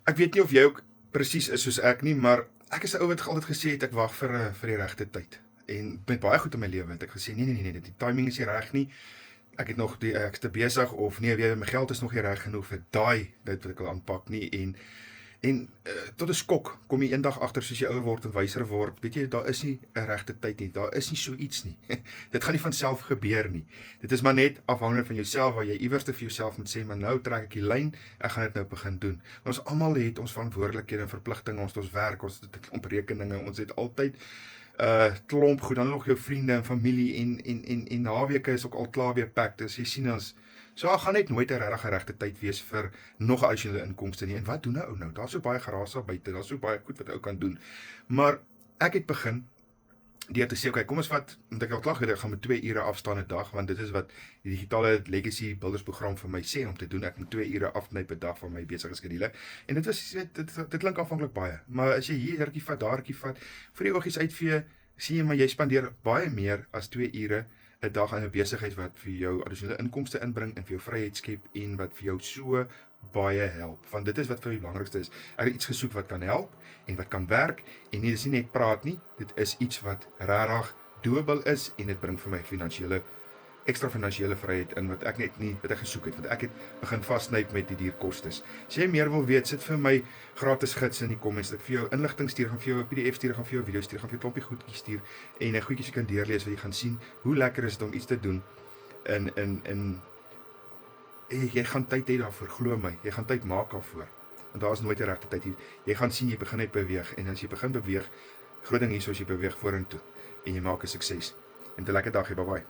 Ek weet nie of jy ook presies is soos ek nie, maar ek is 'n ou wat altyd gesê het ek wag vir die regte tyd. En met baie goed in my lewe het ek gesê nee, die timing is nie reg nie. Ek het nog ek is te besig of nee, weet my geld is nog nie reg genoeg vir daai dit wat ek wil aanpak nie en tot 'n skok kom jy eendag agter soos jy ouer word en wyser word. Weet jy, daar is nie 'n regte tyd nie. Daar is nie so iets nie. Dit gaan nie van self gebeur nie. Dit is maar net afhangende van jouself waar jy iewers te vir jouself moet sê, maar nou trek ek die lyn, ek gaan dit nou begin doen. Ons almal het ons verantwoordelikhede en verpligtinge, ons werk, ons het 'n klomp rekeninge, ons het altyd klomp goed, dan nog jou vriende en familie en naweke is ook al klaar weer pak. Dus jy sien ons so gaan net nooit 'n regte tyd wees vir nog addisionele inkomste nie. En wat doen 'n ou nou? Daar's so baie geraas daar buite, daar's so baie goed wat 'n ou kan doen. Maar ek het begin deur te sê, okay, kom ons vat, want ek al klaar gedink, ek gaan met 2 ure afstaan 'n dag, want dit is wat die digitale legacy builders program vir my sê om te doen. Ek moet 2 ure afknyp per dag van my besige skedule. En dit was dit klink aanvanklik baie, maar as jy hier rukkie vat, daar rukkie vat, vir die oogies uitvee, sien jy maar jy spandeer baie meer as 2 ure 'n dag aan 'n besigheid wat vir jou addisionele inkomste inbring en vir jou vryheid skep en wat vir jou so baie help. Want dit is wat vir my belangrikste is. Ek het iets gesoek wat kan help en wat kan werk en nie, dis nie net praat nie, dit is iets wat regtig doable is en dit bring vir my ekstra finansiële vryheid in wat ek net nie wat ek gesoek het, want ek het begin vasnyp met die dierkostes. As jy meer wil weet, sit vir my gratis gids in die comments, ek vir jou inligting stuur, gaan vir jou 'n PDF stuur, gaan vir jou video stuur, gaan vir jou klompie goedjies stuur en 'n goedjies jy kan deurlees wat jy gaan sien hoe lekker is dit om iets te doen in jy gaan tyd hê daarvoor, glo my, jy gaan tyd maak daarvoor. Want daar is nooit 'n regte tyd hier. Jy gaan sien jy begin net beweeg en as jy begin beweeg, groot ding hier soos jy beweeg vorentoe en jy maak 'n sukses. En 'n lekker dag, bye bye.